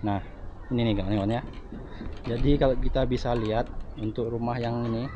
Nah, ini nih kawan-kawan ya. Jadi kalau kita bisa lihat untuk rumah yang ini,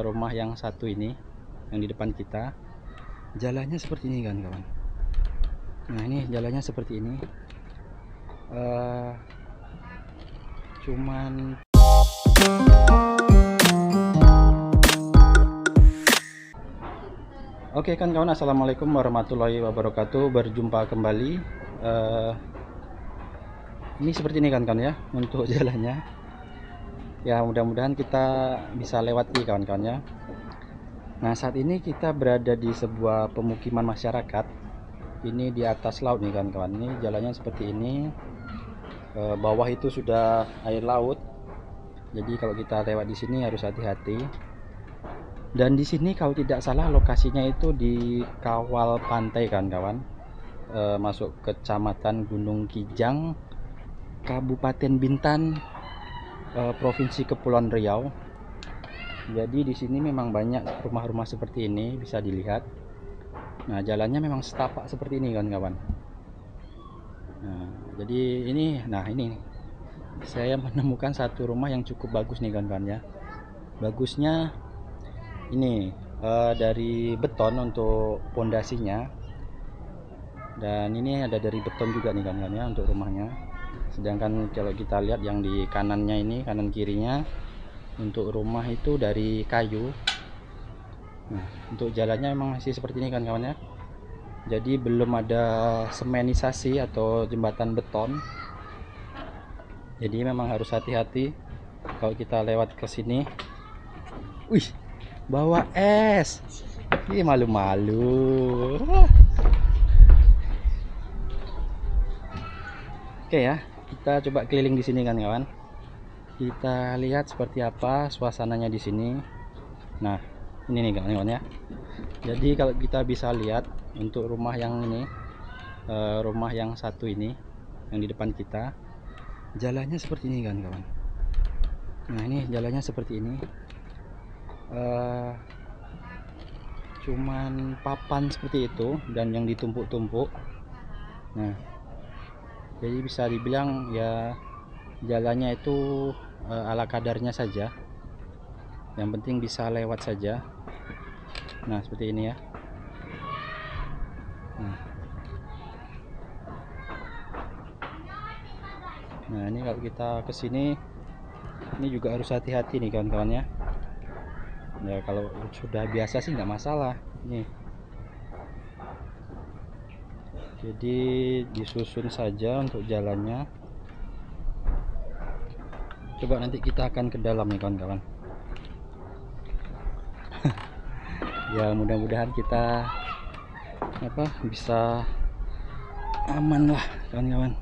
rumah yang satu ini, yang di depan kita, jalannya seperti ini kan kawan. Nah ini jalannya seperti ini. Cuman Oke kan kawan, assalamualaikum warahmatullahi wabarakatuh. Berjumpa kembali. Ini seperti ini kan kawan ya untuk jalannya. Ya mudah-mudahan kita bisa lewati kawan-kawan ya. Nah saat ini kita berada di sebuah pemukiman masyarakat. Ini di atas laut nih kawan-kawan. Ini jalannya seperti ini. Bawah itu sudah air laut. Jadi kalau kita lewat di sini harus hati-hati. Dan di sini kalau tidak salah lokasinya itu di kawal pantai kawan-kawan. Masuk Kecamatan Gunung Kijang, Kabupaten Bintan, Provinsi Kepulauan Riau. Jadi di sini memang banyak rumah-rumah seperti ini bisa dilihat. Nah jalannya memang setapak seperti ini kawan-kawan. Nah, jadi ini saya menemukan satu rumah yang cukup bagus nih kawan-kawan ya. Bagusnya ini dari beton untuk pondasinya, dan ini ada dari beton juga nih kawan-kawan ya untuk rumahnya. Sedangkan kalau kita lihat yang di kanannya ini, kanan kirinya untuk rumah itu dari kayu. Nah untuk jalannya memang masih seperti ini kawan-kawan ya. Jadi belum ada semenisasi atau jembatan beton. Jadi memang harus hati-hati kalau kita lewat ke sini. Wih, bawa es. Ih, malu-malu. Oke ya, kita coba keliling di sini kan kawan. Kita lihat seperti apa suasananya di sini. Nah, ini nih kawan-kawan ya. Jadi kalau kita bisa lihat untuk rumah yang ini, rumah yang satu ini, yang di depan kita, jalannya seperti ini kan kawan. Nah ini jalannya seperti ini. Cuman papan seperti itu dan yang ditumpuk-tumpuk. Nah jadi bisa dibilang ya jalannya itu ala kadarnya saja, yang penting bisa lewat saja. Nah seperti ini ya. Nah ini kalau kita kesini ini juga harus hati-hati nih kawan-kawan ya. Ya kalau sudah biasa sih nggak masalah nih. Jadi disusun saja untuk jalannya. Coba nanti kita akan ke dalam nih kawan-kawan. Ya mudah-mudahan kita bisa aman lah kawan-kawan.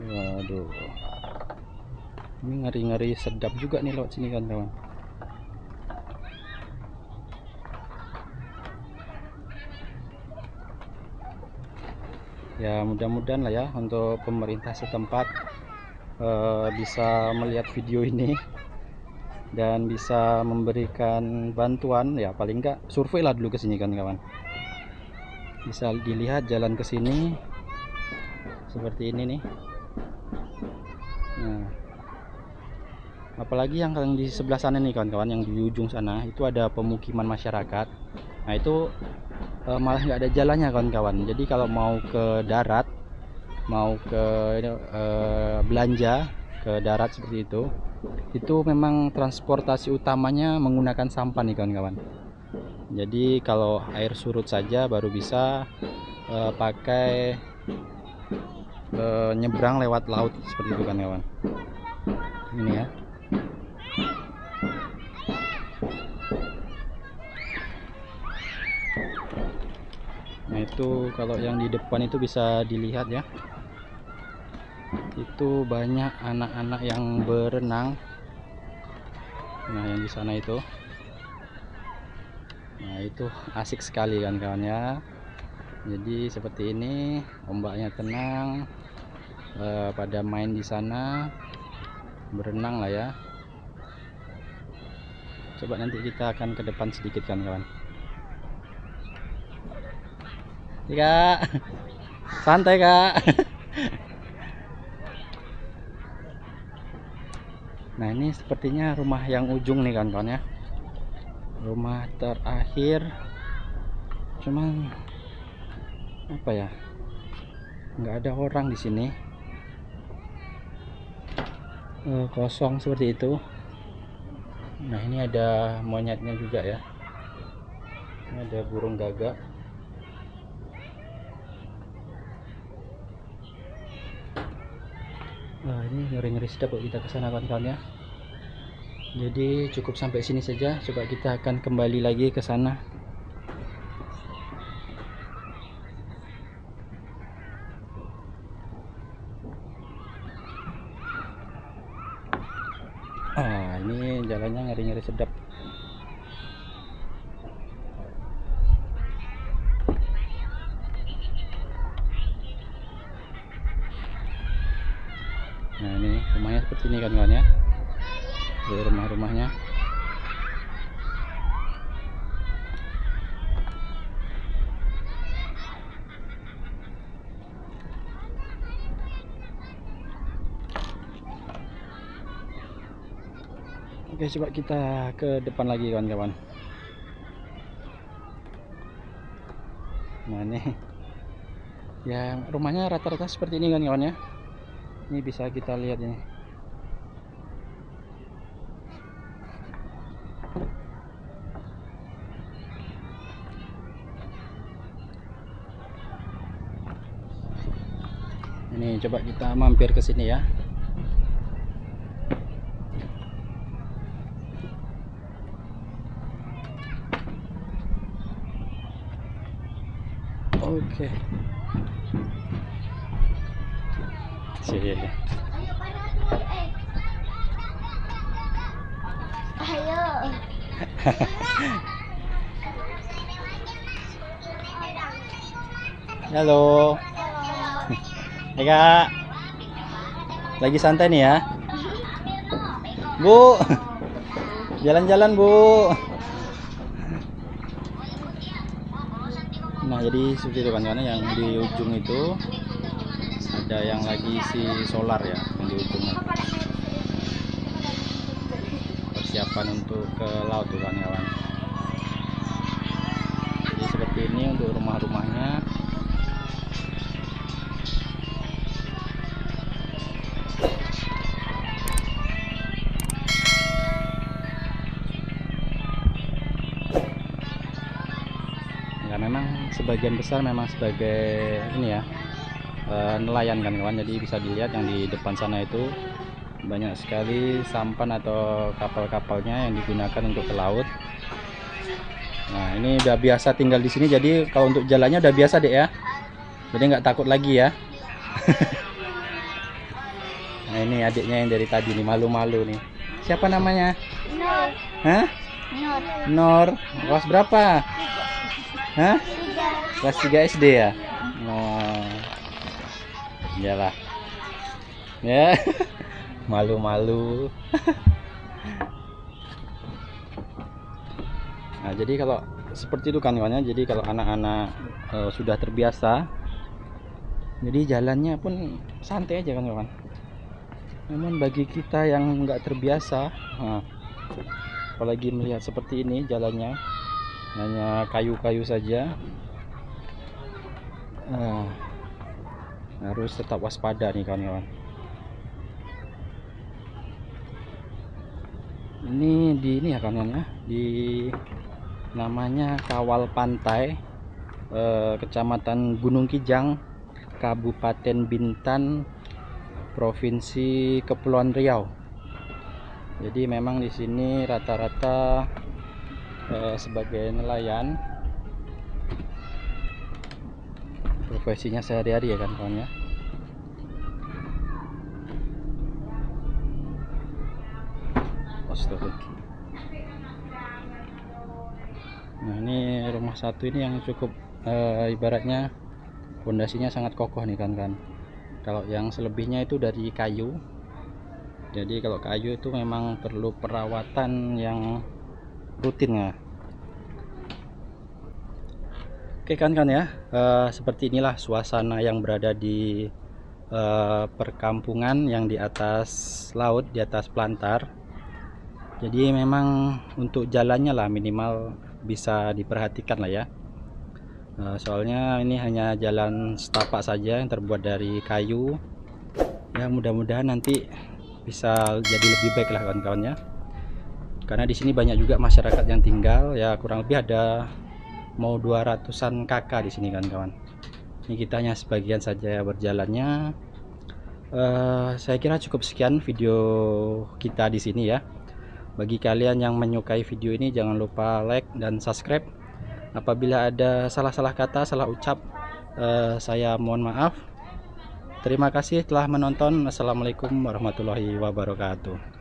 Waduh, ini ngeri-ngeri sedap juga nih lewat sini kawan-kawan. Ya mudah-mudahan lah ya untuk pemerintah setempat bisa melihat video ini dan bisa memberikan bantuan, ya paling enggak survei lah dulu ke sini kan kawan. Bisa dilihat jalan ke sini seperti ini nih. Nah, apalagi yang di sebelah sana nih kawan-kawan, yang di ujung sana itu ada pemukiman masyarakat. Nah itu malah nggak ada jalannya kawan-kawan. Jadi kalau mau ke darat, mau ke belanja ke darat seperti itu memang transportasi utamanya menggunakan sampan nih kawan-kawan. Jadi kalau air surut saja baru bisa pakai nyebrang lewat laut seperti itu kan kawan. Ini ya. Nah itu kalau yang di depan itu bisa dilihat ya, itu banyak anak-anak yang berenang. Nah yang di sana itu, nah itu asik sekali kan kawan ya. Jadi seperti ini, ombaknya tenang, pada main di sana, berenang lah ya. Coba nanti kita akan ke depan sedikit kan kawan. Kak. Santai, Kak. Nah, ini sepertinya rumah yang ujung nih kawan-kawan ya. Rumah terakhir. Cuman apa ya? Nggak ada orang di sini. Kosong seperti itu. Nah, ini ada monyetnya juga ya. Ini ada burung gagak. Nah, ini ngeri-ngeri sedap kalau kita kesana kawan-kawan ya. Jadi cukup sampai sini saja. Coba kita akan kembali lagi ke sana. Ini jalannya ngeri-ngeri sedap. Nah, ini rumahnya seperti ini kawan-kawan ya. Ini rumah-rumahnya. Oke, coba kita ke depan lagi kawan-kawan. Nah, ini yang rumahnya rata-rata seperti ini kawan-kawan ya. Ini bisa kita lihat ini. Ini coba kita mampir ke sini ya. Oke. Sini. Ayo. Halo. Hai Kak. Lagi santai nih ya. Bu. Jalan-jalan, Bu. Nah, jadi seperti itu kan yang di ujung itu ada yang lagi si solar ya, yang di ujungnya. Persiapan untuk ke laut tuh kawan-kawan. Jadi seperti ini untuk rumah-rumahnya. Ya memang sebagian besar memang sebagai ini ya, nelayan kan kawan. Jadi bisa dilihat yang di depan sana itu banyak sekali sampan atau kapal-kapalnya yang digunakan untuk ke laut. Nah, ini udah biasa tinggal di sini, jadi kalau untuk jalannya udah biasa deh ya, jadi nggak takut lagi ya. Nah, ini adiknya yang dari tadi nih, malu-malu nih. Siapa namanya? Nur. Hah? Nur. Nur. Kelas berapa? Hah? 3. Kelas 3 SD ya? Oh, iyalah ya. Malu-malu. Nah, jadi kalau seperti itu kan kawannya, jadi kalau anak-anak sudah terbiasa, jadi jalannya pun santai aja kan kawan. Namun bagi kita yang nggak terbiasa, apalagi melihat seperti ini jalannya hanya kayu-kayu saja, harus tetap waspada nih kawan-kawan. Ini di ini ya kawan ya, di namanya Kawal Pantai, Kecamatan Gunung Kijang, Kabupaten Bintan, Provinsi Kepulauan Riau. Jadi memang di sini rata-rata sebagai nelayan, profesinya sehari-hari ya kan kawan ya. Nah, ini rumah satu ini yang cukup ibaratnya fondasinya sangat kokoh nih kan. Kalau yang selebihnya itu dari kayu. Jadi kalau kayu itu memang perlu perawatan yang rutin ya. Oke kan ya, seperti inilah suasana yang berada di perkampungan yang di atas laut, di atas pelantar. Jadi memang untuk jalannya lah minimal bisa diperhatikan lah ya. Soalnya ini hanya jalan setapak saja yang terbuat dari kayu. Ya mudah-mudahan nanti bisa jadi lebih baik lah kawan-kawan ya. Karena di sini banyak juga masyarakat yang tinggal, ya kurang lebih ada mau 200-an kakak di sini kan kawan. Ini kita hanya sebagian saja berjalannya. Saya kira cukup sekian video kita di sini ya. Bagi kalian yang menyukai video ini jangan lupa like dan subscribe. Apabila ada salah-salah kata, salah ucap, saya mohon maaf. Terima kasih telah menonton. Assalamualaikum warahmatullahi wabarakatuh.